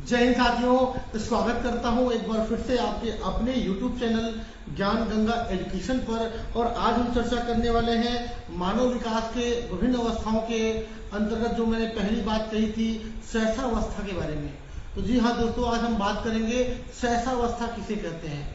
जय हिंद साथियों, स्वागत करता हूं एक बार फिर से आपके अपने YouTube चैनल ज्ञान गंगा एजुकेशन पर। और आज हम चर्चा करने वाले हैं मानव विकास के विभिन्न अवस्थाओं के अंतर्गत जो मैंने पहली बात कही थी सहसावस्था के बारे में। तो जी हाँ दोस्तों, आज हम बात करेंगे सहसावस्था किसे कहते हैं।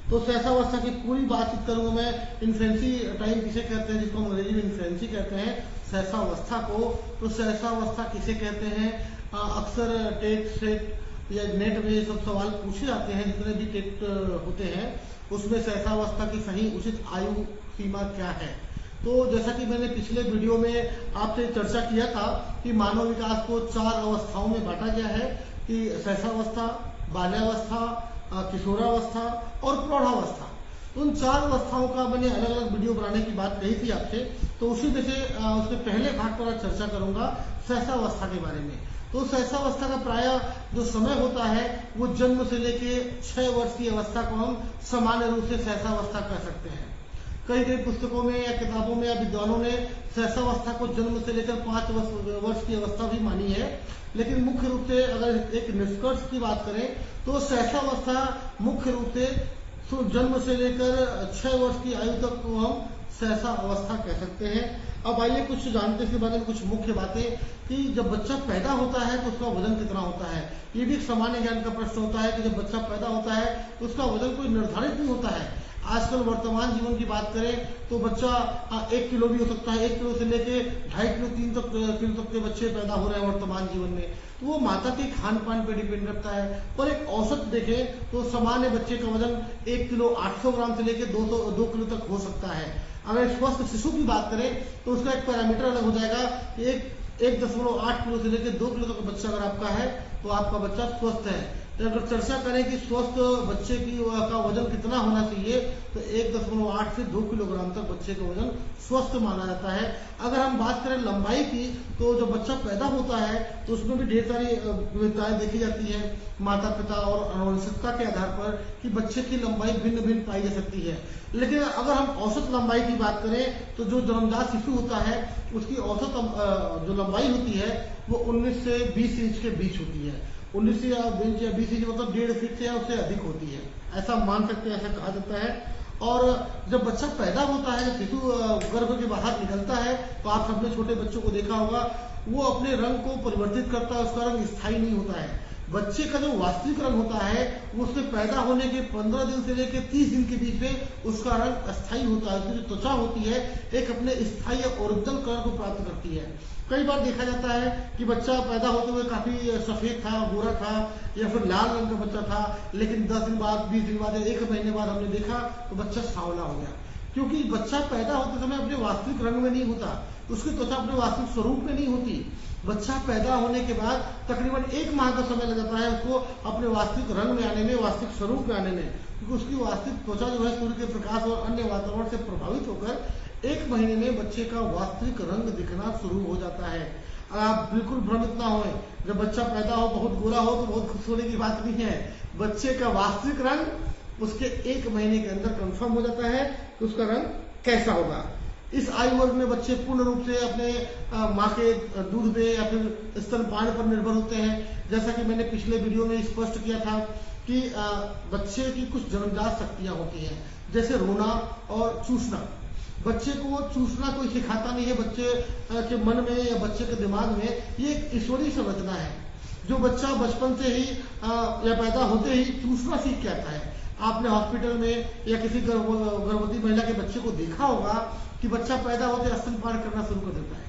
तो सहसावस्था की पूरी बातचीत करूंगा मैं। इन्फेंसी टाइम किसे कहते हैं, जिसको अंग्रेजी में इन्फेंसी कहते हैं सहसावस्था को। तो सहसावस्था किसे कहते हैं, अक्सर टेट सेट या नेट में ये सब सवाल पूछे जाते हैं। जितने भी टेट होते हैं उसमें सहसावस्था की सही उचित आयु सीमा क्या है। तो जैसा कि मैंने पिछले वीडियो में आपसे चर्चा किया था कि मानव विकास को 4 अवस्थाओं में बांटा गया है कि सहसावस्था, बाल्यावस्था, किशोरावस्था और प्रौढ़ावस्था। तो उन 4 अवस्थाओं का मैंने अलग अलग वीडियो बनाने की बात कही थी आपसे। तो उसी में से उसके पहले भाग पर आज चर्चा करूंगा सहसावस्था के बारे में। तो सहसावस्था का प्राय जो समय होता है वो जन्म से लेके 6 वर्ष की अवस्था को हम सामान्य रूप से सहसावस्था कह सकते हैं। कई कई पुस्तकों में या किताबों में या विद्वानों ने सहसावस्था को जन्म से लेकर 5 वर्ष की अवस्था भी मानी है। लेकिन मुख्य रूप से अगर एक निष्कर्ष की बात करें तो सहसावस्था मुख्य रूप से जन्म से लेकर 6 वर्ष की आयु तक को हम सहसा अवस्था कह सकते हैं। अब आइए कुछ जानते हैं इसके बारे में कुछ मुख्य बातें कि जब बच्चा पैदा होता है तो उसका वजन कितना होता है। ये भी एक सामान्य ज्ञान का प्रश्न होता है कि जब बच्चा पैदा होता है तो उसका वजन कोई निर्धारित नहीं होता है। आजकल वर्तमान जीवन की बात करें तो बच्चा 1 किलो भी हो सकता है, 1 किलो से लेके 2.5 किलो 3 किलो तक के बच्चे पैदा हो रहे हैं वर्तमान जीवन में। तो वो माता के खान पान पे डिपेंड करता है। और एक औसत देखें तो सामान्य बच्चे का वजन 1 किलो 800 ग्राम से लेकर 2 किलो तक हो सकता है। अगर स्वस्थ शिशु की बात करें तो उसका एक पैरामीटर अलग हो जाएगा कि 1.8 किलो से लेकर 2 किलो तक बच्चा अगर आपका है तो आपका बच्चा स्वस्थ है। तो अगर चर्चा करें कि स्वस्थ बच्चे का वजन कितना होना चाहिए तो 1.8 से 2 किलोग्राम तक बच्चे का वजन स्वस्थ माना जाता है। अगर हम बात करें लंबाई की तो जब बच्चा पैदा होता है तो उसमें भी ढेर सारी विविधताएं देखी जाती है माता पिता और आनुवंशिकता के आधार पर कि बच्चे की लंबाई भिन्न भिन्न पाई जा सकती है। लेकिन अगर हम औसत लंबाई की बात करें तो जो जन्मजात शिशु होता है उसकी औसत जो लंबाई होती है वो 19 से 20 इंच के बीच होती है। 19 या 20 इंच मतलब 1.5 फीट या उससे अधिक होती है, ऐसा मान सकते हैं, ऐसा कहा जाता है। और जब बच्चा पैदा होता है, शिशु गर्भ के बाहर निकलता है तो आप सबने छोटे बच्चों को देखा होगा वो अपने रंग को परिवर्तित करता है, उसका रंग स्थायी नहीं होता है। बच्चे का जो वास्तविक रंग होता है वो उसके पैदा होने के 15 दिन से लेकर 30 दिन के बीच में उसका रंग अस्थायी होता है। उसकी जो त्वचा होती है एक अपने स्थायी ओरिजिनल कलर को प्राप्त करती है। कई बार देखा जाता है कि बच्चा पैदा होते हुए काफी सफेद था, गोरा था या फिर लाल रंग का बच्चा था, लेकिन 10 दिन बाद, 20 दिन बाद या 1 महीने बाद हमने देखा तो बच्चा सांवला हो गया। क्योंकि बच्चा पैदा होते समय अपने वास्तविक रंग में नहीं होता, उसकी त्वचा अपने वास्तविक स्वरूप में नहीं होती। बच्चा पैदा होने के बाद तकरीबन 1 माह का समय लग जाता है उसको अपने वास्तविक रंग में आने में, वास्तविक स्वरूप में आने में। क्योंकि उसकी वास्तविक त्वचा जो है सूर्य के प्रकाश और अन्य वातावरण से प्रभावित होकर 1 महीने में बच्चे का वास्तविक रंग दिखना शुरू हो जाता है। आप बिल्कुल भ्रमित ना होए, जब बच्चा पैदा हो बहुत गोरा हो तो बहुत खुश होने की बात नहीं है। बच्चे का वास्तविक रंग उसके 1 महीने के अंदर कंफर्म हो जाता है कि उसका रंग कैसा होगा। इस आयु वर्ग में बच्चे पूर्ण रूप से अपने माँ के दूध पे या फिर स्तनपान पर निर्भर होते हैं। जैसा कि मैंने पिछले वीडियो में स्पष्ट किया था कि बच्चे की कुछ जन्मजात शक्तियां होती हैं, जैसे रोना और चूसना। बच्चे को चूसना कोई सिखाता नहीं है, बच्चे के मन में या बच्चे के दिमाग में ये एक ईश्वरीय संरचना है। जो बच्चा बचपन से ही या पैदा होते ही चूसना सीख के आता है। आपने हॉस्पिटल में या किसी गर्भवती महिला के बच्चे को देखा होगा कि बच्चा पैदा होते स्तनपान करना शुरू कर देता है।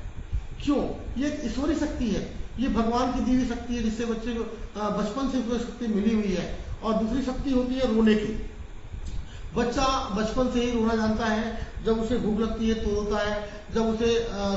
क्यों? ये एक ईश्वरीय शक्ति है, ये भगवान की दी हुई शक्ति है जिससे बच्चे को बचपन से उसको शक्ति मिली हुई है। और दूसरी शक्ति होती है रोने की। बच्चा बचपन से ही रोना जानता है। जब उसे भूख लगती है तो रोता है, जब उसे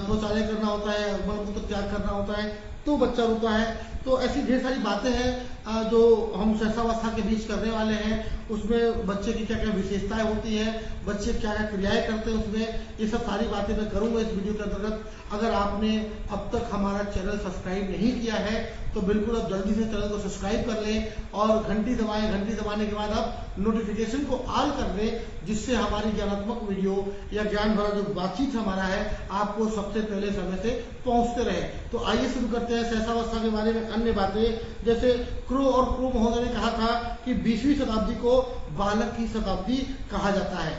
शौचालय करना होता है, मलमूत्र त्याग करना होता है तो बच्चा रोता है। तो ऐसी ढेर सारी बातें हैं जो हम सहसावस्था के बीच करने वाले हैं। उसमें बच्चे की क्या क्या विशेषताएं होती है, बच्चे क्या क्या क्रियाएं करते हैं, उसमें ये सब सारी बातें मैं करूंगा इस वीडियो के अंतर्गत। अगर आपने अब तक हमारा चैनल सब्सक्राइब नहीं किया है तो बिल्कुल अब जल्दी से चैनल को सब्सक्राइब कर लें और घंटी दबाएं। घंटी दबाने के बाद आप नोटिफिकेशन को ऑल कर दें, जिससे हमारी ज्ञानात्मक वीडियो या ज्ञान भरा जो बातचीत हमारा है आपको सबसे पहले समय से पहुंचते रहे। तो आइए शुरू करते हैं सहसावस्था के बारे में अन्य बातें। जैसे क्रो और क्रो महोदय ने कहा था कि 20वीं शताब्दी को बालक की शताब्दी कहा जाता है।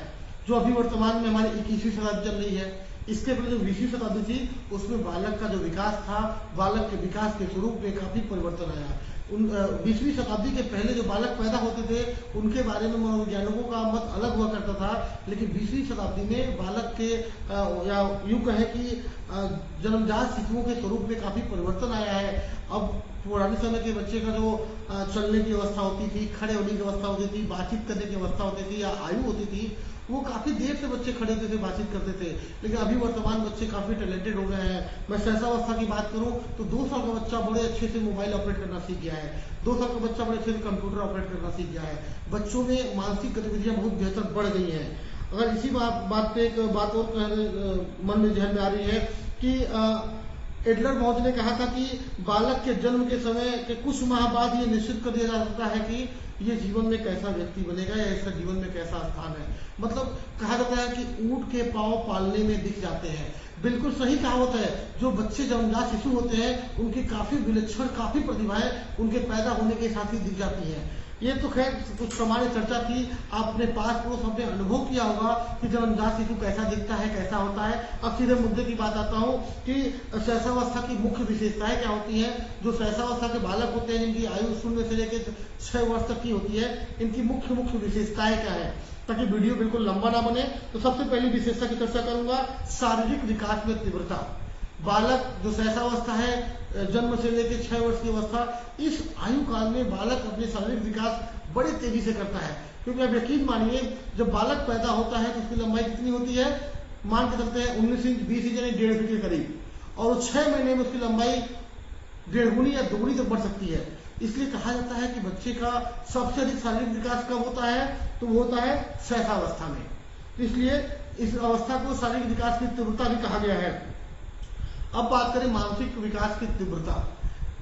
जो अभी वर्तमान में हमारी 21वीं शताब्दी चल रही है, इसके पहले जो 20वीं शताब्दी थी उसमें बालक का जो विकास था, बालक के विकास के स्वरूप में काफी परिवर्तन आया। 20वीं शताब्दी के पहले जो बालक पैदा होते थे उनके बारे में मनोवैज्ञानिकों का मत अलग हुआ करता था, लेकिन 20वीं शताब्दी में बालक के या यूं कहें कि जन्मजात शिशुओं के स्वरूप में काफी परिवर्तन आया है। अब पुराने समय के बच्चे का जो चलने की अवस्था होती थी, खड़े होने की अवस्था होती थी, बातचीत करने की अवस्था होती थी या आयु होती थी, वो काफी देर से बच्चे खड़े होते थे, बातचीत करते थे। लेकिन अभी वर्तमान बच्चे काफी टैलेंटेड हो गए हैं। मैं सहसावस्था की बात करूं तो 2 साल का बच्चा बड़े अच्छे से मोबाइल ऑपरेट करना सीख गया है, 2 साल का बच्चा बड़े अच्छे से कंप्यूटर ऑपरेट करना सीख गया है। बच्चों में मानसिक गतिविधियां बहुत बेहतर बढ़ गई हैं। अगर इसी बात पे एक बात और मन में जहन में आ रही है कि एडलर महोदय ने कहा था कि बालक के जन्म के समय के कुछ माह बाद ये निश्चित कर दिया जा सकता है कि ये जीवन में कैसा व्यक्ति बनेगा या इसका जीवन में कैसा स्थान है। मतलब कहा जाता है कि ऊंट के पांव पालने में दिख जाते हैं। बिल्कुल सही कहावत है। जो बच्चे जन्मजात शिशु होते हैं उनकी काफी विलक्षण, काफी प्रतिभाएं उनके पैदा होने के साथ ही दिख जाती हैं। ये तो खैर कुछ सामान्य चर्चा थी। आपने पास पड़ोस अपने अनुभव किया होगा कि जन्मजात शिशु कैसा दिखता है, कैसा होता है। अब सीधे मुद्दे की बात आता हूँ कि सहसावस्था की मुख्य विशेषताएं क्या होती हैं। जो सहसावस्था के बालक होते हैं जिनकी आयु 0 से लेकर 6 वर्ष तक की होती है, इनकी मुख्य विशेषताएं क्या है। ताकि वीडियो बिल्कुल लंबा ना बने तो सबसे पहली विशेषता की चर्चा करूंगा, शारीरिक विकास में तीव्रता। बालक जो सहसावस्था है, जन्म से लेकर 6 वर्ष की अवस्था, इस आयु काल में बालक अपने शारीरिक विकास बड़े तेजी से करता है। क्योंकि आप यकीन मानिए जब बालक पैदा होता है तो उसकी लंबाई कितनी होती है, मान के चलते हैं 19 इंच 20 इंच यानी 1.5 फीट के करीब, और 6 महीने में उसकी लंबाई 1.5 गुनी या 2 गुनी तक बढ़ सकती है। इसलिए कहा जाता है कि बच्चे का सबसे अधिक शारीरिक विकास कब होता है, तो वो होता है सहसावस्था में। इसलिए इस अवस्था को शारीरिक विकास की तीव्रता भी कहा गया है। अब बात करें मानसिक विकास की तीव्रता।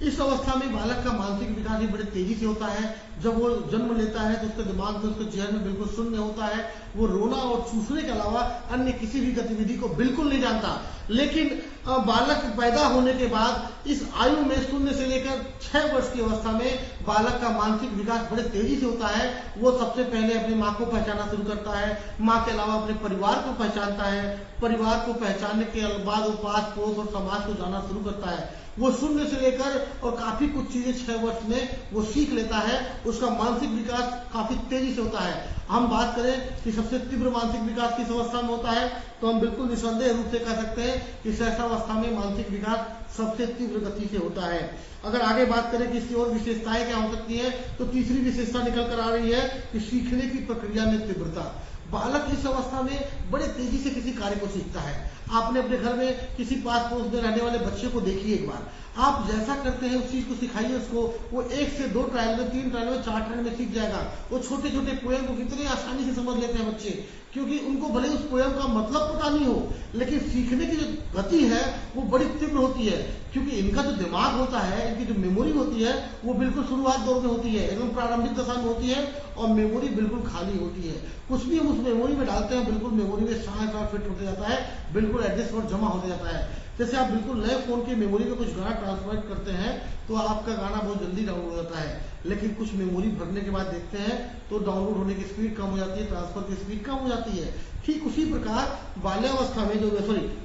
इस अवस्था में बालक का मानसिक विकास भी बड़े तेजी से होता है। जब वो जन्म लेता है तो उसके दिमाग में, उसके चेहरे में बिल्कुल शून्य होता है। वो रोना और चूसने के अलावा अन्य किसी भी गतिविधि को बिल्कुल नहीं जानता। लेकिन बालक पैदा होने के बाद इस आयु में 0 से लेकर 6 वर्ष की अवस्था में बालक का मानसिक विकास बड़े तेजी से होता है। वो सबसे पहले अपनी माँ को पहचानना शुरू करता है, माँ के अलावा अपने परिवार को पहचानता है, परिवार को पहचानने के बाद वो पास पड़ोस और समाज को जानना शुरू करता है। वो 0 से लेकर और काफी कुछ चीजें 6 वर्ष में वो सीख लेता है। उसका मानसिक विकास काफी तेजी से होता है। हम बात करें कि सबसे तीव्र मानसिक विकास किस अवस्था में होता है, तो हम बिल्कुल निसंदेह रूप से कह सकते हैं कि सहसावस्था में मानसिक विकास सबसे तीव्र गति से होता है। अगर आगे बात करें कि इसकी और विशेषताएं क्या हो सकती है, तो तीसरी विशेषता निकल कर आ रही है कि सीखने की प्रक्रिया में तीव्रता। बालक इस अवस्था में बड़े तेजी से किसी कार्य को सीखता है। आपने अपने घर में किसी पास पड़ोस में रहने वाले बच्चे को देखिए एक बार, आप जैसा करते हैं उस चीज को सिखाइए उसको, वो 1 से 2 ट्रायल में, 3 ट्रायल में, 4 ट्रायल में सीख जाएगा। वो छोटे छोटे पोएम को कितनी आसानी से समझ लेते हैं बच्चे, क्योंकि उनको भले उस पोएम का मतलब पता नहीं हो, लेकिन सीखने की जो गति है वो बड़ी तीव्र होती है। क्योंकि इनका जो दिमाग होता है, इनकी जो मेमोरी होती है, वो बिल्कुल शुरुआत दौर में होती है, एकदम प्रारंभिक दशा में होती है, और मेमोरी बिल्कुल खाली होती है। कुछ भी हम उस मेमोरी में डालते हैं बिल्कुल मेमोरी में साथ फिट होते जाता है, बिल्कुल एडजस्ट और जमा होते जाता है। जैसे आप बिल्कुल नए फोन की मेमोरी में कुछ गाना ट्रांसफर करते हैं तो आपका गाना बहुत जल्दी डाउनलोड हो जाता है, लेकिन कुछ मेमोरी भरने के बाद देखते हैं तो डाउनलोड होने की स्पीड कम हो जाती है, ट्रांसफर की स्पीड कम हो जाती है। ठीक उसी प्रकार बाल्यावस्था में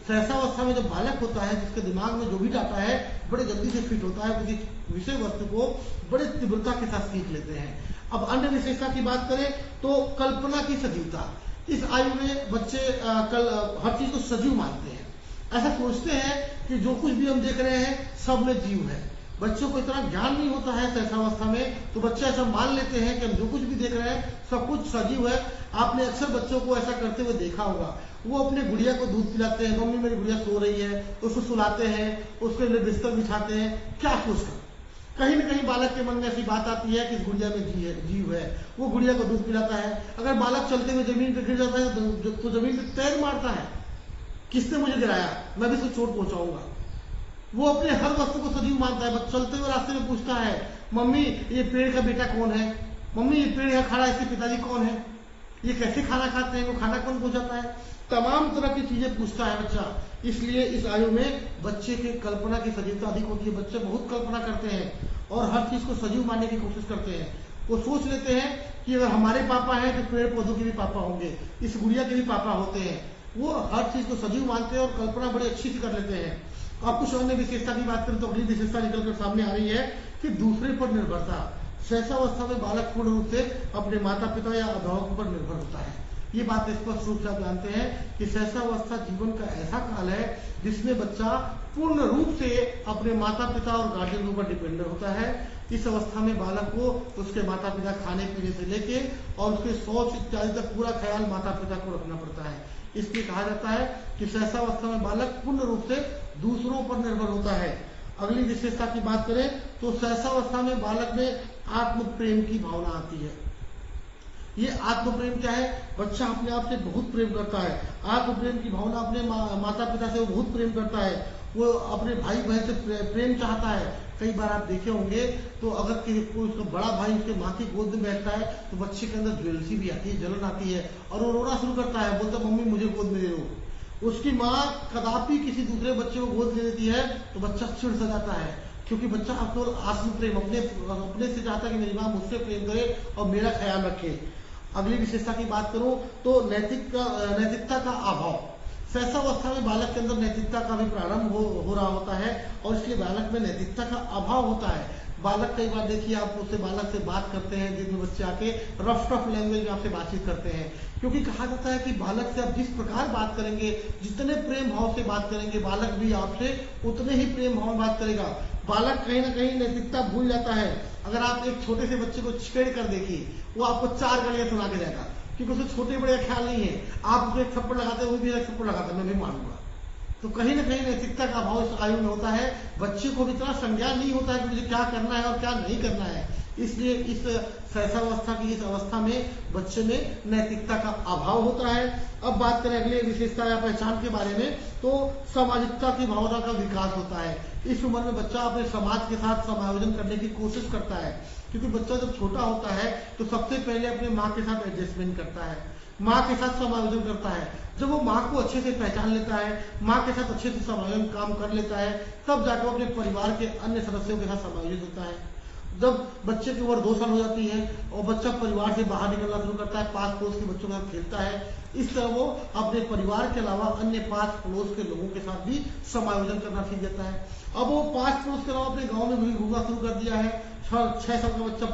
सहसावस्था में जो बालक होता है, जिसके दिमाग में जो भी डाटा है बड़े जल्दी से फिट होता है, किसी विषय वस्तु को बड़े तीव्रता के साथ सीख लेते हैं। अब अन्य विशेषता की बात करें तो कल्पना की सजीवता। इस आयु में बच्चे हर चीज को सजीव मानते हैं, ऐसा सोचते हैं कि जो कुछ भी हम देख रहे हैं सब में जीव है। बच्चों को इतना ज्ञान नहीं होता है सहसावस्था में, तो बच्चे ऐसा मान लेते हैं कि हम जो कुछ भी देख रहे हैं सब कुछ सजीव है। आपने अक्सर बच्चों को ऐसा करते हुए देखा होगा, वो अपने गुड़िया को दूध पिलाते हैं, मम्मी मेरी गुड़िया सो रही है, उसको सुलाते हैं, उसके लिए बिस्तर बिछाते हैं, क्या सोचकर कहीं न कहीं बालक के मन में ऐसी बात आती है कि इस गुड़िया में जीव है। वो गुड़िया को दूध पिलाता है। अगर बालक चलते हुए जमीन पर गिर जाता है तो जमीन पर पैर मारता है, किसने मुझे गिराया, मैं भी इसको चोट पहुंचाऊंगा। वो अपने हर वस्तु को सजीव मानता है। बस चलते हुए रास्ते में पूछता है, मम्मी ये पेड़ का बेटा कौन है, मम्मी ये पेड़ यहाँ खड़ा है, इसके पिताजी कौन है, ये कैसे खाना खाते हैं, वो खाना कौन पहुंचाता है, तमाम तरह की चीजें पूछता है बच्चा। इसलिए इस आयु में बच्चे की कल्पना की सजीवता अधिक होती है, बच्चे बहुत कल्पना करते हैं। और हर चीज को सजीव मानने की कोशिश करते हैं। वो सोच लेते हैं कि अगर हमारे पापा हैं तो पेड़ पौधों के भी पापा होंगे, इस गुड़िया के भी पापा होते हैं। वो हर चीज को सजीव मानते हैं और कल्पना बड़ी अच्छी सी कर लेते हैं। अब कुछ अन्य विशेषता की बात करें तो अगली विशेषता निकलकर सामने आ रही है कि दूसरे पर निर्भरता। शैशवावस्था में बालक पूर्ण रूप से अपने माता पिता या अभिभावकों पर निर्भर होता है। ये बात स्पष्ट रूप से आप जानते हैं कि शैशवावस्था जीवन का ऐसा काल है जिसमें बच्चा पूर्ण रूप से अपने माता पिता और गार्जियन के ऊपर डिपेंडेंट होता है। इस अवस्था में बालक को उसके माता पिता खाने पीने से लेके और उसके शौच इत्यादि तक पूरा ख्याल माता पिता को रखना पड़ता है। इसलिए कहा जाता है कि शैशवावस्था में बालक पूर्ण रूप से दूसरों पर निर्भर होता है। अगली विशेषता की बात करें तो शैशवावस्था में बालक में आत्म प्रेम की भावना आती है। ये आत्म प्रेम क्या है? बच्चा अपने आप से बहुत प्रेम करता है। आत्म प्रेम की भावना अपने माता पिता से वो बहुत प्रेम करता है। वो अपने भाई बहन से प्रेम चाहता है। कई बार आप देखे होंगे तो अगर कोई उसका बड़ा भाई उसके माँ की गोद में बैठता है तो बच्चे के अंदर ज्वेलसी भी आती है, जलन आती है और वो रोना शुरू करता है, बोलता मम्मी मुझे गोद में ले लो। उसकी माँ कदापि किसी दूसरे बच्चे को गोद ले लेती है तो बच्चा चिढ़ सा जाता है, क्योंकि बच्चा केवल आत्म प्रेम अपने से चाहता है कि मेरी माँ मुझसे प्रेम करे और मेरा ख्याल रखे। अगली विशेषता की बात करूं तो नैतिकता का अभाव। शैशवावस्था में बालक के अंदर नैतिकता का भी प्रारंभ हो रहा होता है और इसलिए बालक में नैतिकता का अभाव होता है। बालक कई बार देखिए आप उससे बालक से बात करते हैं, जिसमें बच्चे आके रफ लैंग्वेज में आपसे बातचीत करते हैं, क्योंकि कहा जाता है कि बालक से आप जिस प्रकार बात करेंगे, जितने प्रेम भाव से बात करेंगे, बालक भी आपसे उतने ही प्रेम भाव में बात करेगा। बालक कहीं ना कहीं नैतिकता भूल जाता है। अगर आप एक छोटे से बच्चे को छेड़ कर देखिए, वो आपको 4 गालियां सुना के जाएगा, क्योंकि उसे छोटे बड़े का ख्याल नहीं है। आप उसे एक थप्पड़ लगाते, वो भी एक थप्पड़ लगाता है, मैं भी मारूंगा। तो कहीं ना कहीं नैतिकता का अभाव इस आयु में होता है। बच्चे को भी इतना संज्ञान नहीं होता है कि मुझे क्या करना है और क्या नहीं करना है। इसलिए इस शैशवावस्था की इस अवस्था में बच्चे में नैतिकता का अभाव होता है। अब बात करें अगले विशेषता या पहचान के बारे में तो सामाजिकता की भावना का विकास होता है। इस उम्र में बच्चा अपने समाज के साथ समायोजन करने की कोशिश करता है, क्योंकि बच्चा जब छोटा होता है तो सबसे पहले अपने माँ के साथ एडजस्टमेंट करता है, माँ के साथ समायोजन करता है। जब वो माँ को अच्छे से पहचान लेता है, माँ के साथ अच्छे से समायोजन काम कर लेता है, तब जाकर अपने परिवार के अन्य सदस्यों के साथ समायोजित होता है। जब बच्चे की उम्र 2 साल हो जाती है और बच्चा परिवार से बाहर निकलना शुरू करता है, पास पड़ोस के बच्चों के साथ खेलता है, इस तरह वो अपने परिवार के अलावा अन्य पास पड़ोस के लोगों के साथ भी समायोजन करना सीख जाता है। अब वो पास पड़ोस के अलावा अपने गाँव में भी घूमना शुरू कर दिया है। 6 साल का बच्चा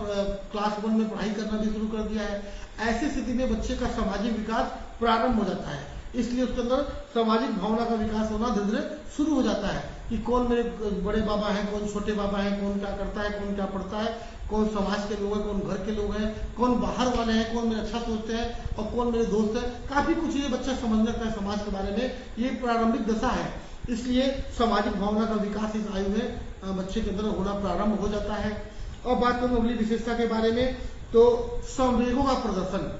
क्लास 1 में पढ़ाई करना भी शुरू कर दिया है। ऐसी स्थिति में बच्चे का सामाजिक विकास प्रारंभ हो जाता है। इसलिए उसके अंदर सामाजिक भावना का विकास होना धीरे धीरे शुरू हो जाता है कि कौन मेरे बड़े बाबा हैं, कौन छोटे बाबा हैं, कौन क्या करता है, कौन क्या पढ़ता है, कौन समाज के लोग हैं, कौन घर के लोग हैं, कौन बाहर वाले हैं, कौन मेरे अच्छा सोचते हैं और कौन मेरे दोस्त हैं। काफी कुछ ये बच्चा समझ लगता है समाज के बारे में। ये प्रारंभिक दशा है। इसलिए सामाजिक भावना का विकास इस आयु में बच्चे के अंदर होना प्रारंभ हो जाता है। और बात करूं अगली विशेषता के बारे में तो संवेगों का प्रदर्शन।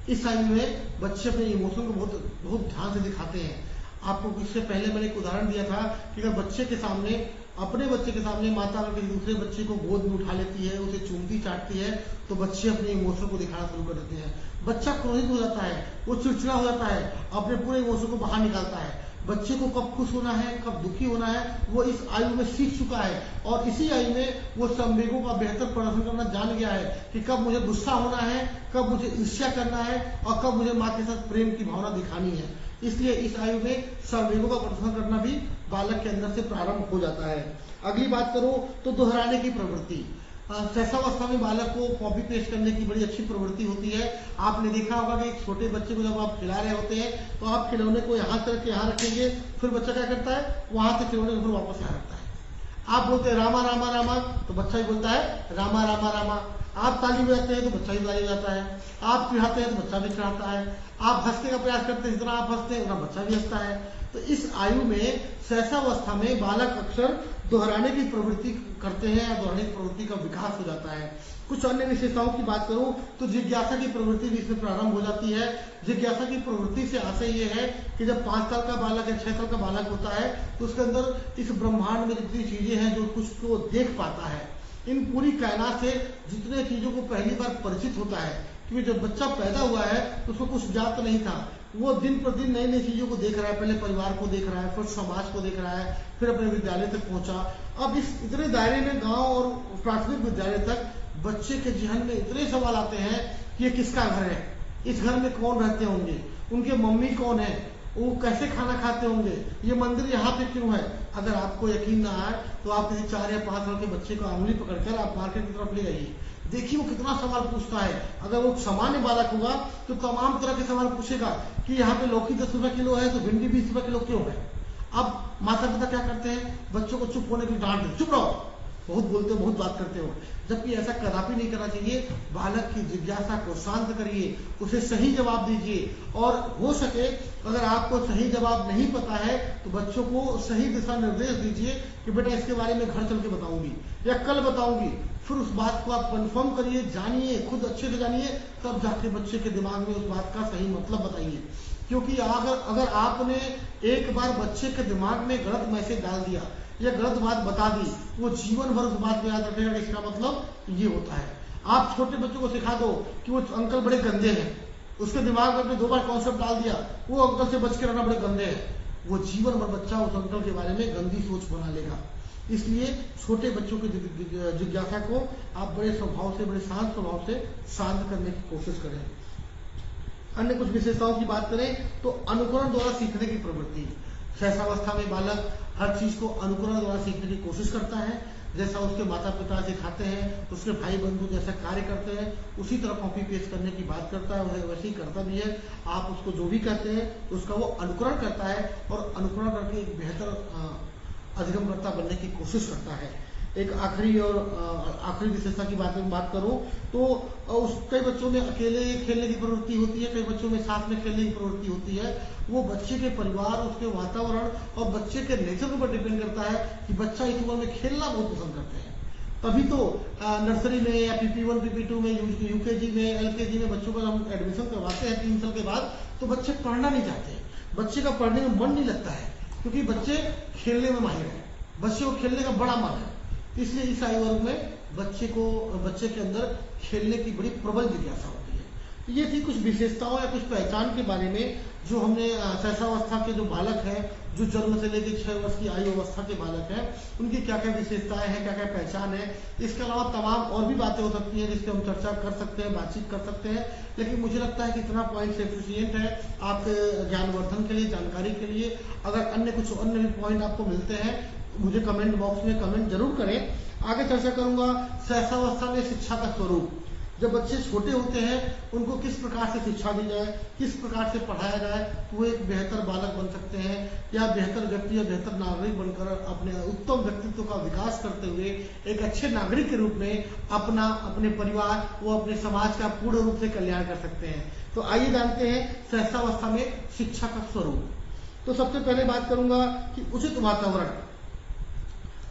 इस आयु में बच्चे अपने इमोशन को बहुत ध्यान से दिखाते हैं। आपको इससे पहले मैंने एक उदाहरण दिया था कि अगर बच्चे के सामने, अपने बच्चे के सामने माता अगर किसी दूसरे बच्चे को गोद में उठा लेती है, उसे चूमती चाटती है, तो बच्चे अपने इमोशन को दिखाना शुरू कर देते हैं। बच्चा क्रोधित हो जाता है, वो चिड़चिड़ा हो जाता है, अपने पूरे इमोशन को बाहर निकालता है। बच्चे को कब खुश होना है, कब दुखी होना है, वो इस आयु में सीख चुका है और इसी आयु में वो संवेगों का बेहतर प्रदर्शन करना जान गया है कि कब मुझे गुस्सा होना है, कब मुझे ईर्ष्या करना है और कब मुझे माँ के साथ प्रेम की भावना दिखानी है। इसलिए इस आयु में संवेगों का प्रदर्शन करना भी बालक के अंदर से प्रारंभ हो जाता है। अगली बात करो तो दोहराने की प्रवृत्ति। शैशवावस्था में बालक को कॉपी पेस्ट करने की बड़ी अच्छी प्रवृत्ति होती है। आपने देखा होगा कि एक छोटे बच्चे को जब आप खिला रहे होते हैं तो आप खिलौने को यहाँ करके यहाँ रखेंगे, फिर बच्चा क्या करता है, वहां से खिलौने को फिर वापस यहाँ रखता है। आप बोलते हैं रामा रामा रामा, तो बच्चा भी बोलता है रामा रामा रामा। आप ताली बजाते हैं तो बच्चा भी ताली बजाता है। आप चिढ़ाते हैं तो बच्चा भी चिढ़ाता है। आप हंसने का प्रयास करते हैं, जितना आप हंसते हैं उतना बच्चा भी हंसता है। तो इस आयु में शैशवावस्था में बालक अक्सर दोहराने की प्रवृत्ति करते हैं या दोहराने की प्रवृत्ति का विकास हो जाता है। कुछ अन्य विशेषताओं की बात करूं तो जिज्ञासा की प्रवृत्ति भी इसमें प्रारंभ हो जाती है। जिज्ञासा की प्रवृत्ति से आशय ये है कि जब 5 साल का बालक या 6 साल का बालक होता है तो उसके अंदर इस ब्रह्मांड में जितनी चीजें हैं, जो कुछ को देख पाता है, इन पूरी कायनात से जितने चीजों को पहली बार परिचित होता है, क्योंकि जब बच्चा पैदा हुआ है तो उसको कुछ ज्ञात नहीं था। वो दिन प्रतिदिन नई नई चीजों को देख रहा है। पहले परिवार को देख रहा है, फिर समाज को देख रहा है, फिर अपने विद्यालय तक पहुंचा अब इस इतने दायरे में गांव और प्राथमिक विद्यालय तक बच्चे के जहन में इतने सवाल आते हैं कि ये किसका घर है, इस घर में कौन रहते होंगे, उनके मम्मी कौन है, वो कैसे खाना खाते होंगे, ये मंदिर यहाँ पे क्यों है। अगर आपको यकीन ना आए तो आप किसी 4 या 5 साल के बच्चे को उंगली पकड़कर आप मार्केट की तरफ ले जाइए, देखिए वो कितना सवाल पूछता है। अगर वो सामान्य बालक होगा तो तमाम तरह के सवाल पूछेगा कि यहाँ पे लौकी 10 रुपए किलो है तो भिंडी 20 रुपए किलो क्यों है। अब माता पिता क्या करते हैं, बच्चों को चुप होने की डांट देते, चुप रहो, बहुत बोलते हो, बहुत बात करते हो, जबकि ऐसा कदापि नहीं करना चाहिए। बालक की जिज्ञासा को शांत करिए, उसे सही जवाब दीजिए, और हो सके अगर आपको सही जवाब नहीं पता है तो बच्चों को सही दिशा निर्देश दीजिए कि बेटा इसके बारे में घर चल के बताऊंगी या कल बताऊंगी। फिर उस बात को आप कंफर्म करिए, जानिए, खुद अच्छे से जानिए, तब जाके बच्चे के दिमाग में उस बात का सही मतलब बताइए। क्योंकि अगर आपने एक बार बच्चे के दिमाग में गलत मैसेज डाल दिया या गलत बात बता दी, वो जीवन भर उस बात को याद रखेगा। इसका मतलब ये होता है, आप छोटे बच्चों को सिखा दो कि वो अंकल बड़े गंदे हैं, उसके दिमाग में आपने 2 बार कॉन्सेप्ट डाल दिया, वो अंकल से बच के रहना बड़े गंदे हैं, वो जीवन भर बच्चा उस अंकल के बारे में गंदी सोच बना लेगा। इसलिए छोटे बच्चों की जिज्ञासा को आप बड़े स्वभाव से, बड़े शांत स्वभाव से शांत करने की कोशिश करें। अन्य कुछ विशेषताओं की बात करें तो अनुकरण द्वारा सीखने की प्रवृत्ति। शैशवावस्था में बालक हर चीज को अनुकरण द्वारा सीखने की कोशिश करता है, जैसा उसके माता पिता सिखाते हैं, उसके भाई बंधु जैसा कार्य करते हैं, उसी तरह कॉपी पेस्ट करने की बात करता है, वैसे ही करता भी है। आप उसको जो भी कहते हैं उसका वो अनुकरण करता है और अनुकरण करके एक बेहतर अधिगमकर्ता बनने की कोशिश करता है। एक आखिरी विशेषता की बात करूं तो कई बच्चों में अकेले खेलने की प्रवृत्ति होती है, कई बच्चों में साथ में खेलने की प्रवृत्ति होती है। वो बच्चे के परिवार, उसके वातावरण और बच्चे के नेचर के ऊपर डिपेंड करता है कि बच्चा इस उम्र में खेलना बहुत पसंद करते हैं। तभी तो नर्सरी में या PP1 PP2 में, UKG में, LKG में बच्चों का हम एडमिशन करवाते हैं 3 साल के बाद, तो बच्चे पढ़ना नहीं चाहते, बच्चे का पढ़ने में मन नहीं लगता है, क्योंकि बच्चे खेलने में माहिर है, बच्चे को खेलने का बड़ा मन है। इसलिए इस आयु वर्ग में बच्चे के अंदर खेलने की बड़ी प्रबल जिज्ञासा होती है। ये थी कुछ विशेषताओं या कुछ पहचान के बारे में जो हमने शैशवावस्था के जो बालक हैं, जो जन्म से लेकर 6 वर्ष की आयु अवस्था के बालक हैं, उनकी क्या क्या विशेषताएं हैं, क्या क्या पहचान है। इसके अलावा तमाम और भी बातें हो सकती हैं जिसपे हम चर्चा कर सकते हैं, बातचीत कर सकते हैं, लेकिन मुझे लगता है कि इतना पॉइंट सफिशिएंट है आपके ज्ञानवर्धन के लिए, जानकारी के लिए। अगर कुछ अन्य पॉइंट आपको मिलते हैं मुझे कमेंट बॉक्स में कमेंट जरूर करें। आगे चर्चा करूंगा शैशवावस्था में शिक्षा का स्वरूप। जब बच्चे छोटे होते हैं उनको किस प्रकार से शिक्षा दी जाए, किस प्रकार से पढ़ाया जाए तो वो एक बेहतर बालक बन सकते हैं, या बेहतर व्यक्ति या बेहतर नागरिक बनकर अपने उत्तम व्यक्तित्व का विकास करते हुए एक अच्छे नागरिक के रूप में अपने परिवार व अपने समाज का पूर्ण रूप से कल्याण कर सकते हैं। तो आइए जानते हैं शैशवावस्था में शिक्षा का स्वरूप। तो सबसे पहले बात करूंगा कि उचित वातावरण।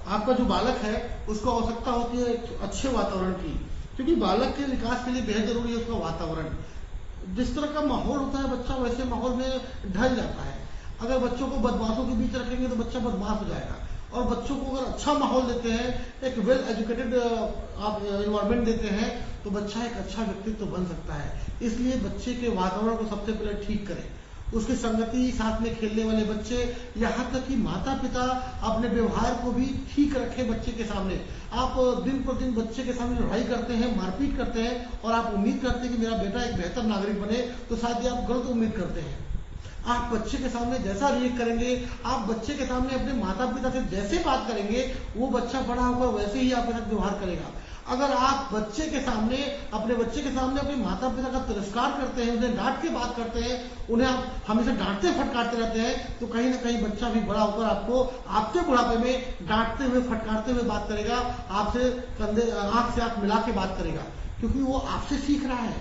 आपका जो बालक है उसको आवश्यकता होती है एक अच्छे वातावरण की, क्योंकि बालक के विकास के लिए बेहद जरूरी है उसका वातावरण। जिस तरह का माहौल होता है बच्चा वैसे माहौल में ढल जाता है। अगर बच्चों को बदमाशों के बीच रखेंगे तो बच्चा बदमाश हो जाएगा, और बच्चों को अगर अच्छा माहौल देते हैं, एक वेल एजुकेटेड आप इन्वायरमेंट देते हैं तो बच्चा एक अच्छा व्यक्तित्व बन सकता है। इसलिए बच्चे के वातावरण को सबसे पहले ठीक करें, उसकी संगति, साथ में खेलने वाले बच्चे, यहाँ तक कि माता पिता अपने व्यवहार को भी ठीक रखें बच्चे के सामने। आप दिन पर दिन बच्चे के सामने लड़ाई करते हैं, मारपीट करते हैं और आप उम्मीद करते हैं कि मेरा बेटा एक बेहतर नागरिक बने, तो शायद ही आप गलत उम्मीद करते हैं। आप बच्चे के सामने जैसा रिएक्ट करेंगे, आप बच्चे के सामने अपने माता पिता से जैसे बात करेंगे, वो बच्चा बड़ा होकर वैसे ही आपके साथ व्यवहार करेगा। अगर आप अपने बच्चे के सामने अपने माता पिता का तिरस्कार करते हैं, उन्हें डांट के बात करते हैं, उन्हें आप हमेशा डांटते फटकारते रहते हैं, तो कहीं ना कहीं बच्चा भी बड़ा होकर आपको आपके बुढ़ापे में डांटते हुए फटकारते हुए बात करेगा, आपसे आंख से आंख मिला के बात करेगा, क्योंकि वो आपसे सीख रहा है।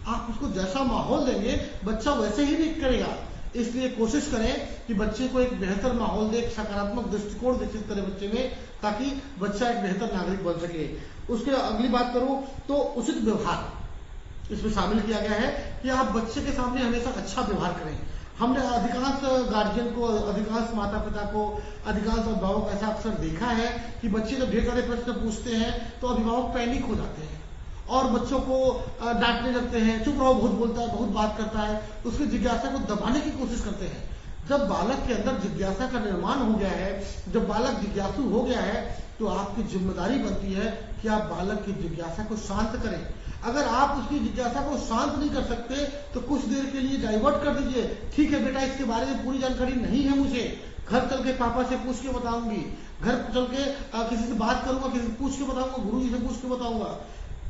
आप उसको जैसा माहौल देंगे बच्चा वैसे ही रिएक्ट करेगा। इसलिए कोशिश करें कि बच्चे को एक बेहतर माहौल दे, एक सकारात्मक दृष्टिकोण विकसित करें बच्चे में, ताकि बच्चा एक बेहतर नागरिक बन सके। उसके अगली बात करूं तो उचित व्यवहार इसमें शामिल किया गया है कि आप बच्चे के सामने हमेशा अच्छा व्यवहार करें। हमने अधिकांश गार्जियन को, अधिकांश माता पिता को, अधिकांश अभिभावक ऐसा अक्सर देखा है कि बच्चे जब ढेर सारे प्रश्न पूछते हैं तो अभिभावक पैनिक हो जाते हैं और बच्चों को डांटने लगते हैं, चुप रहो, बहुत बोलता है, बहुत बात करता है, उसकी जिज्ञासा को दबाने की कोशिश करते हैं। जब बालक के अंदर जिज्ञासा का निर्माण हो गया है, जब बालक जिज्ञासु हो गया है, तो आपकी जिम्मेदारी बनती है कि आप बालक की जिज्ञासा को शांत करें। अगर आप उसकी जिज्ञासा को शांत नहीं कर सकते तो कुछ देर के लिए डाइवर्ट कर दीजिए। ठीक है बेटा, इसके बारे में पूरी जानकारी नहीं है मुझे, घर चल के पापा से पूछ के बताऊंगी, घर चल के किसी से बात करूंगा, किसी से पूछ के बताऊंगा, गुरुजी से पूछ के बताऊंगा।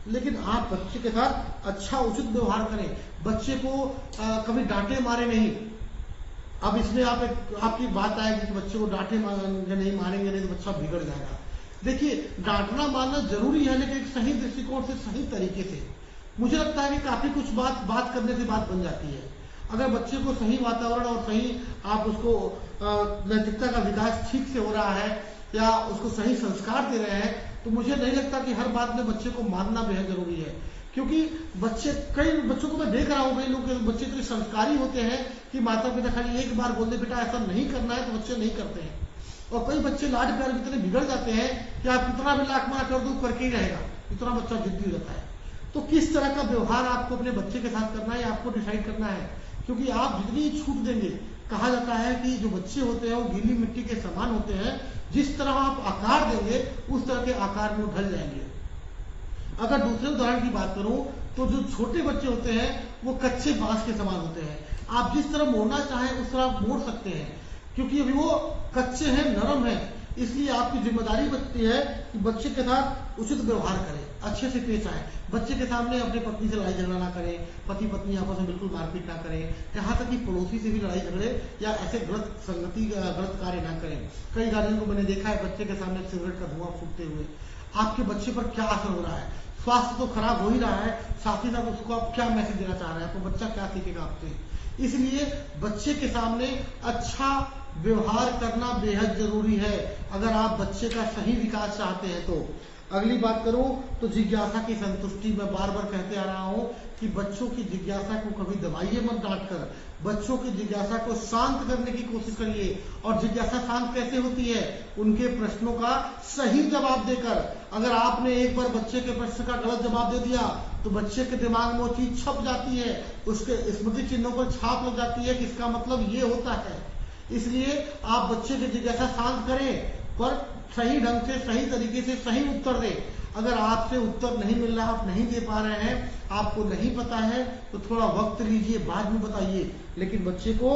लेकिन आप बच्चे के साथ अच्छा उचित व्यवहार करें, बच्चे को कभी डांटे मारे नहीं। अब इसमें आपकी बात आएगी कि बच्चे को डांटे मारेंगे नहीं, मारेंगे नहीं तो बच्चा बिगड़ जाएगा। देखिए, डांटना मारना जरूरी है, लेकिन एक सही दृष्टिकोण से, सही तरीके से। मुझे लगता है कि काफी कुछ बात करने से बात बन जाती है। अगर बच्चे को सही वातावरण और सही आप उसको नैतिकता का विकास ठीक से हो रहा है या उसको सही संस्कार दे रहे हैं, तो मुझे नहीं लगता कि हर बात में बच्चे को मारना बेहद जरूरी है। क्योंकि कई बच्चों को मैं देख रहा हूँ, कई लोग बच्चे इतने संस्कारी होते हैं कि माता पिता खाली एक बार बोल दे बेटा ऐसा नहीं करना है तो बच्चे नहीं करते हैं। और कई बच्चे लाड प्यार में इतने बिगड़ जाते हैं कि आप कितना भी लाख मना कर दो करके ही रहेगा, इतना बच्चा जिद्दी रहता है। तो किस तरह का व्यवहार आपको अपने बच्चे के साथ करना है आपको डिसाइड करना है। क्योंकि आप जितनी छूट देंगे, कहा जाता है कि जो बच्चे होते हैं वो गीली मिट्टी के समान होते हैं, जिस तरह आप आकार देंगे उस तरह के आकार में ढल जाएंगे। अगर दूसरे उदाहरण की बात करूं तो जो छोटे बच्चे होते हैं वो कच्चे बांस के समान होते हैं। आप जिस तरह मोड़ना चाहें उस तरह आप मोड़ सकते हैं, क्योंकि अभी वो कच्चे हैं, नरम है। इसलिए आपकी जिम्मेदारी बनती है कि बच्चे के साथ उचित व्यवहार करें, अच्छे से पेश आए। बच्चे के सामने अपनी पत्नी से लड़ाई झगड़ा ना करें, पति पत्नी आपस में बिल्कुल मारपीट ना करें, यहाँ तक कि पड़ोसी से भी लड़ाई झगड़े या ऐसे गलत कार्य ना करें। कई गार्जियन को मैंने देखा है बच्चे के सामने सिगरेट का धुआं फूकते हुए। आपके बच्चे पर क्या असर हो रहा है? स्वास्थ्य तो खराब हो ही रहा है, साथ ही साथ उसको आप क्या मैसेज देना चाह रहे हैं, तो बच्चा क्या सीखेगा आपसे। इसलिए बच्चे के सामने अच्छा व्यवहार करना बेहद जरूरी है अगर आप बच्चे का सही विकास चाहते हैं तो। अगली बात करूं तो जिज्ञासा की संतुष्टि। मैं बार बार कहते आ रहा हूं कि बच्चों की जिज्ञासा को कभी दबाइए मत, डांट कर। बच्चों की जिज्ञासा को शांत करने की कोशिश करिए। और जिज्ञासा शांत कैसे होती है? उनके प्रश्नों का सही जवाब देकर। अगर आपने एक बार बच्चे के प्रश्न का गलत जवाब दे दिया तो बच्चे के दिमाग में वो चीज छप जाती है, उसके स्मृति चिन्हों पर छाप लग जाती है कि इसका मतलब ये होता है। इसलिए आप बच्चे की जिज्ञासा शांत करें, पर सही ढंग से, सही तरीके से सही उत्तर दें। अगर आपसे उत्तर नहीं मिल रहा, आप नहीं दे पा रहे हैं, आपको नहीं पता है, तो थोड़ा वक्त लीजिए, बाद में बताइए, लेकिन बच्चे को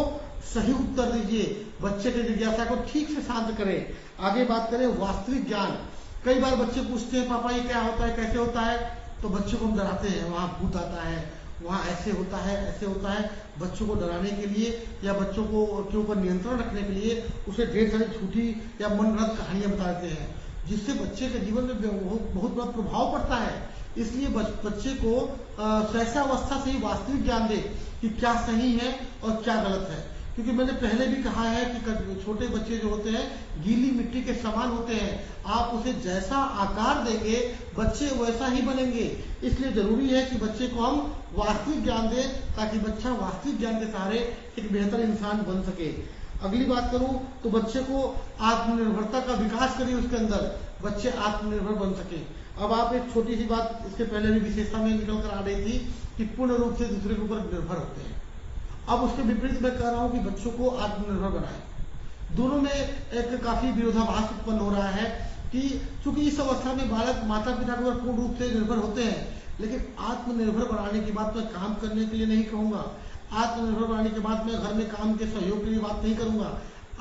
सही उत्तर दीजिए। बच्चे की जिज्ञासा को ठीक से शांत करें। आगे बात करें वास्तविक ज्ञान। कई बार बच्चे पूछते हैं पापा ये क्या होता है, कैसे होता है, तो बच्चे को हम डराते हैं, वहां भूत आता है, वहां ऐसे होता है, ऐसे होता है। बच्चों को डराने के लिए या बच्चों को के ऊपर नियंत्रण रखने के लिए उसे ढेर सारी झूठी या मनगढ़ंत कहानियां बताते हैं, जिससे बच्चे के जीवन में बहुत बड़ा प्रभाव पड़ता है। इसलिए बच्चे को शैशवावस्था से ही वास्तविक ज्ञान दे कि क्या सही है और क्या गलत है। क्योंकि मैंने पहले भी कहा है कि छोटे बच्चे जो होते हैं गीली मिट्टी के समान होते हैं। आप उसे जैसा आकार देंगे बच्चे वैसा ही बनेंगे। इसलिए जरूरी है कि बच्चे को हम वास्तविक ज्ञान दें, ताकि बच्चा वास्तविक ज्ञान के सहारे एक बेहतर इंसान बन सके। अगली बात करूं तो बच्चे को आत्मनिर्भरता का विकास करिए, उसके अंदर बच्चे आत्मनिर्भर बन सके। अब आप एक छोटी सी बात इसके पहले भी विशेषता में निकल कर आ रही थी कि पूर्ण रूप से दूसरे के ऊपर निर्भर होते हैं। अब उसके विपरीत मैं कह रहा हूं कि बच्चों को आत्मनिर्भर बनाएं। दोनों में एक काफी विरोधाभास उत्पन्न हो रहा है कि चूंकि इस अवस्था में बालक माता पिता के ऊपर पूर्ण रूप से निर्भर होते हैं, लेकिन आत्मनिर्भर बनाने की बात मैं काम करने के लिए नहीं कहूंगा। आत्मनिर्भर बनाने के बाद मैं घर में काम के सहयोग के लिए बात नहीं करूंगा।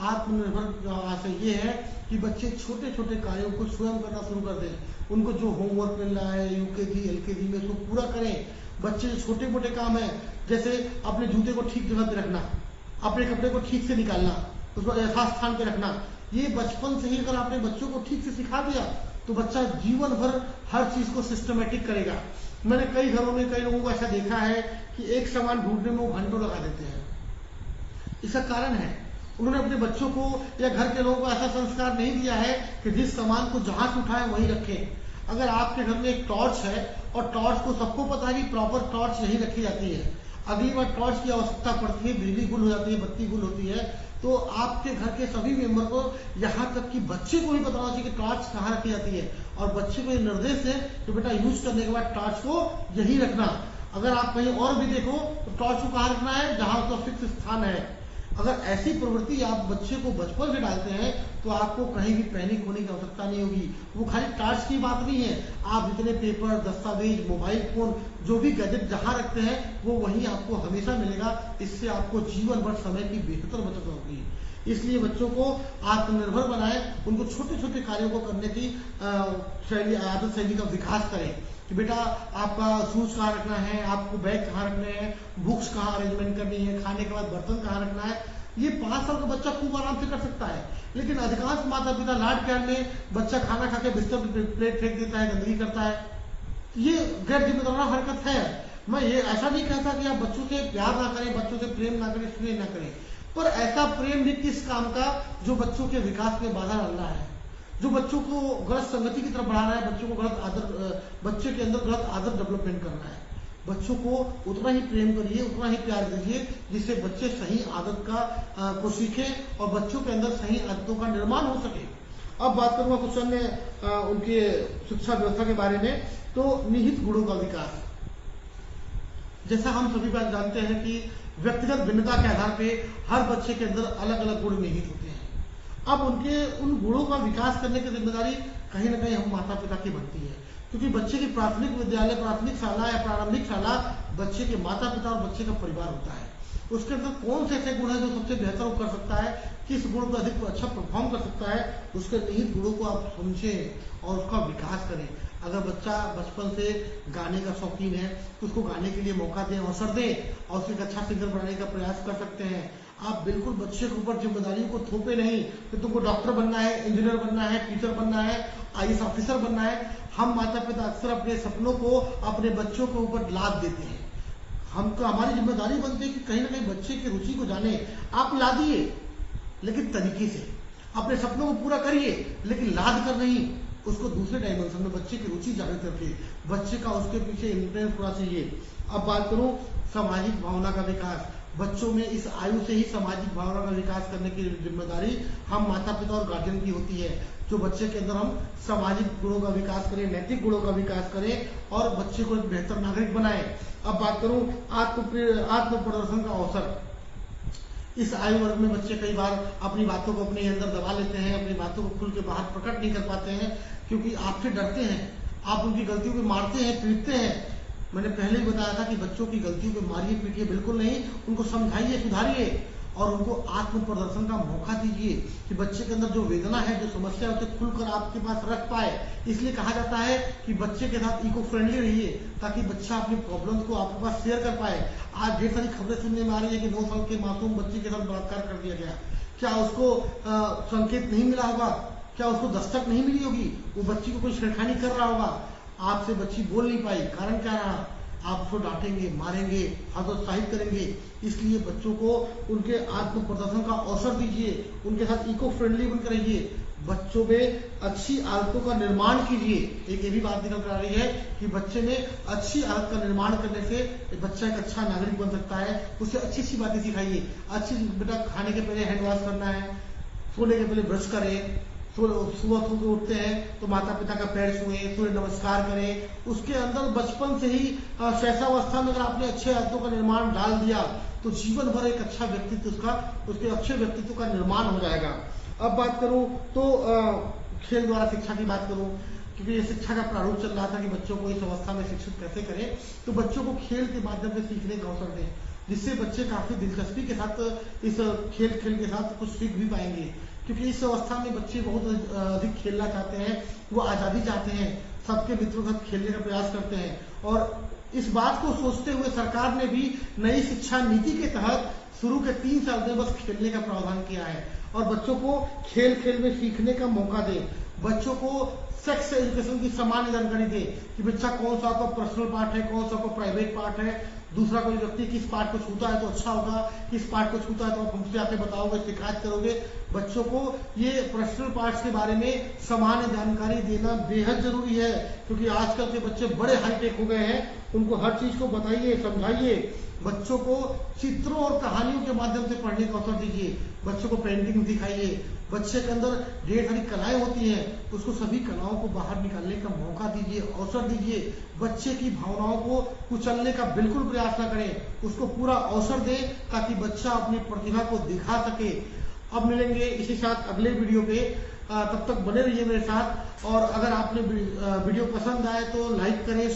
आत्मनिर्भर से ये है कि बच्चे छोटे छोटे कार्यों को स्वयं करना शुरू कर दें। उनको जो होमवर्क मिल रहा है यूकेजी एलकेजी में, उसको पूरा करें। बच्चे जो छोटे मोटे काम है, जैसे अपने जूते को ठीक जगह पे रखना, अपने कपड़े को ठीक से निकालना, उसको यथास्थान पे रखना, ये बचपन से ही अगर आपने बच्चों को ठीक से सिखा दिया तो बच्चा जीवन भर हर चीज को सिस्टमेटिक करेगा। मैंने कई घरों में कई लोगों को ऐसा देखा है कि एक सामान ढूंढने में वो घंटों लगा देते हैं। इसका कारण है उन्होंने अपने बच्चों को या घर के लोगों को ऐसा संस्कार नहीं दिया है कि जिस सामान को जहां से उठाए वहीं रखें। अगर आपके घर में एक टॉर्च है और टॉर्च को सबको पता है कि प्रॉपर टॉर्च यहीं रखी जाती है, अगली बार टॉर्च की आवश्यकता पड़ती है, बिजली गुल हो जाती है, बत्ती गुल होती है, तो आपके घर के सभी मेंबर को, यहाँ तक कि बच्चे को भी बताना चाहिए कि टॉर्च कहाँ रखी जाती है। और बच्चे को ये निर्देश है कि बेटा यूज करने के बाद टॉर्च को यही रखना। अगर आप कहीं और भी देखो तो टॉर्च को कहाँ रखना है, जहां उसका फिक्स स्थान है। अगर ऐसी प्रवृत्ति आप बच्चे को बचपन से डालते हैं तो आपको कहीं भी पैनिक होने की आवश्यकता नहीं होगी। वो खाली टास्क की बात नहीं है, आप जितने पेपर, दस्तावेज, मोबाइल फोन, जो भी गैजेट जहां रखते हैं वो वहीं आपको हमेशा मिलेगा। इससे आपको जीवन भर समय की बेहतर बचत होगी। इसलिए बच्चों को आत्मनिर्भर बनाएं, उनको छोटे छोटे कार्यों को करने की आदत शैली का विकास करें कि बेटा आपका शूज कहाँ रखना है, आपको बैग कहाँ रखने हैं, बुक्स कहाँ अरेंजमेंट करनी है, खाने के बाद बर्तन कहाँ रखना है। ये 5 साल का बच्चा खूब आराम से कर सकता है। लेकिन अधिकांश माता पिता लाड प्यार में बच्चा खाना खा के बिस्तर पर प्लेट फेंक देता है, गंदगी करता है। ये गैर जिम्मेदाराना हरकत है। मैं ये ऐसा नहीं कहता कि आप बच्चों से प्यार ना करें, बच्चों से प्रेम ना करें, स्नेह ना करें, पर ऐसा प्रेम भी किस काम का जो बच्चों के विकास में बाधा डाल रहा है, जो बच्चों को गलत संगति की तरफ बढ़ा रहा है, बच्चों को गलत आदर, बच्चे के अंदर गलत आदत डेवलपमेंट कर रहा है। बच्चों को उतना ही प्रेम करिए, उतना ही प्यार दीजिए जिससे बच्चे सही आदत को सीखें और बच्चों के अंदर सही आदतों का निर्माण हो सके। अब बात करूंगा कुछ अन्य उनके शिक्षा व्यवस्था के बारे में। तो निहित गुणों का विकास, जैसा हम सभी बात जानते हैं कि व्यक्तिगत भिन्नता के आधार पर हर बच्चे के अंदर अलग अलग गुण निहित होते हैं। अब उनके उन गुणों का विकास करने की जिम्मेदारी कहीं ना कहीं हम माता पिता की बनती है, क्योंकि बच्चे की प्राथमिक विद्यालय, प्राथमिक शाला या प्रारंभिक शाला बच्चे के माता पिता और बच्चे का परिवार होता है। उसके अंदर कौन से ऐसे गुण है जो सबसे बेहतर वो कर सकता है, किस गुण को अधिक अच्छा परफॉर्म कर सकता है, उसके निहित गुणों को आप समझें और उसका विकास करें। अगर बच्चा बचपन से गाने का शौकीन है तो उसको गाने के लिए मौका दें, अवसर दें और उसको एक अच्छा सिंगर बनाने का प्रयास कर सकते हैं। आप बिल्कुल बच्चे के ऊपर जिम्मेदारियों को थोपे नहीं कि तुमको डॉक्टर बनना है, इंजीनियर बनना है, टीचर बनना है, IAS ऑफिसर बनना है। हम माता पिता अक्सर अपने सपनों को अपने बच्चों के ऊपर लाद देते हैं। हमको हमारी जिम्मेदारी बनती है कि कहीं ना कहीं बच्चे की रुचि को जाने। आप लादिए लेकिन तरीके से, अपने सपनों को पूरा करिए लेकिन लाद कर नहीं, उसको दूसरे डायमेंशन में बच्चे की रुचि जागृत करके बच्चे का उसके पीछे इंटरेस्ट होना चाहिए। अब बात करूं सामाजिक भावना का विकास, बच्चों में इस आयु से ही सामाजिक भावना का विकास करने की जिम्मेदारी हम माता पिता और गार्जियन की होती है। जो बच्चे के अंदर हम सामाजिक गुणों का विकास करें, नैतिक गुणों का विकास करें और बच्चे को एक बेहतर नागरिक बनाएं। अब बात करूं आत्म प्रदर्शन का अवसर। इस आयु वर्ग में बच्चे कई बार अपनी बातों को अपने अंदर दबा लेते हैं, अपनी बातों को खुल के बाहर प्रकट नहीं कर पाते हैं क्योंकि आपसे डरते हैं, आप उनकी गलतियों को मारते हैं, पीटते हैं। मैंने पहले ही बताया था कि बच्चों की गलतियों को मारिए पीटिए बिल्कुल नहीं, उनको समझाइए, सुधारिए और उनको आत्म प्रदर्शन का मौका दीजिए कि बच्चे के अंदर जो वेदना है, जो समस्या है उसे खुलकर आपके पास रख पाए। इसलिए कहा जाता है कि बच्चे के साथ इको फ्रेंडली रहिए ताकि बच्चा अपनी प्रॉब्लम्स को आपके पास शेयर कर पाए। आज ढेर सारी खबरें सुनने में आ रही है कि 9 साल के मासूम बच्चे के साथ बलात्कार कर दिया गया। क्या उसको संकेत नहीं मिला होगा? क्या उसको दस्तक नहीं मिली होगी? वो बच्ची को कोई छेड़खानी कर रहा होगा, आपसे बच्ची बोल नहीं पाई, कारण क्या रहा? आप उसको डांटेंगे, मारेंगे, हतोत्साहित करेंगे। इसलिए बच्चों को उनके आत्म प्रदर्शन का अवसर दीजिए, उनके साथ इको फ्रेंडली बनकर रहिए, बच्चों में अच्छी आदतों का निर्माण कीजिए। एक ये भी बात निकल कर आ रही है कि बच्चे में अच्छी आदत का निर्माण करने से बच्चा एक अच्छा नागरिक बन सकता है। उसे अच्छी अच्छी बातें सिखाइए। अच्छी बेटा खाने के पहले हैंड वॉश करना है, सोने के पहले ब्रश करें, सुबह सुबह उठते हैं तो माता पिता का पैर छुए, सूर्य नमस्कार करें। उसके अंदर बचपन से ही शैशवावस्था में अगर आपने अच्छे आदतों का निर्माण डाल दिया तो जीवन भर एक अच्छा व्यक्तित्व उसके अच्छे व्यक्तित्व का निर्माण हो जाएगा। अब बात करूं तो खेल द्वारा शिक्षा की बात करूं, क्योंकि ये शिक्षा का प्रारूप चल रहा था कि बच्चों को इस अवस्था में शिक्षित कैसे करें, तो बच्चों को खेल के माध्यम से सीखने का अवसर दें जिससे बच्चे काफी दिलचस्पी के साथ इस खेल के साथ कुछ सीख भी पाएंगे। क्योंकि इस अवस्था में बच्चे बहुत अधिक खेलना चाहते हैं, वो आजादी चाहते हैं, सबके मित्रों के साथ खेलने का प्रयास करते हैं। और इस बात को सोचते हुए सरकार ने भी नई शिक्षा नीति के तहत शुरू के 3 साल में बस खेलने का प्रावधान किया है और बच्चों को खेल में सीखने का मौका दे। बच्चों को सेक्स एजुकेशन की सामान्य जानकारी दे कि बच्चा कौन सा आपका पर्सनल पार्ट है, कौन सा आपका प्राइवेट पार्ट है, दूसरा कोई व्यक्ति किस पार्ट को छूता है तो अच्छा होगा, किस पार्ट को छूता है तो आप हमसे आके बताओगे, शिकायत करोगे। बच्चों को ये पर्सनल पार्ट्स के बारे में सामान्य जानकारी देना बेहद जरूरी है, क्योंकि आजकल के बच्चे बड़े हाईटेक हो गए हैं। उनको हर चीज को बताइए, समझाइए। बच्चों को चित्रों और कहानियों के माध्यम से पढ़ने का अवसर दीजिए। बच्चों को पेंटिंग दिखाइए। बच्चे के अंदर ढेर सारी कलाएं होती हैं, उसको सभी कलाओं को बाहर निकालने का मौका दीजिए, अवसर दीजिए। बच्चे की भावनाओं को कुचलने का बिल्कुल प्रयास ना करें, उसको पूरा अवसर दें ताकि बच्चा अपनी प्रतिभा को दिखा सके। अब मिलेंगे इसी साथ अगले वीडियो पे, तब तक बने रहिए मेरे साथ। और अगर आपने वीडियो पसंद आए तो लाइक करें।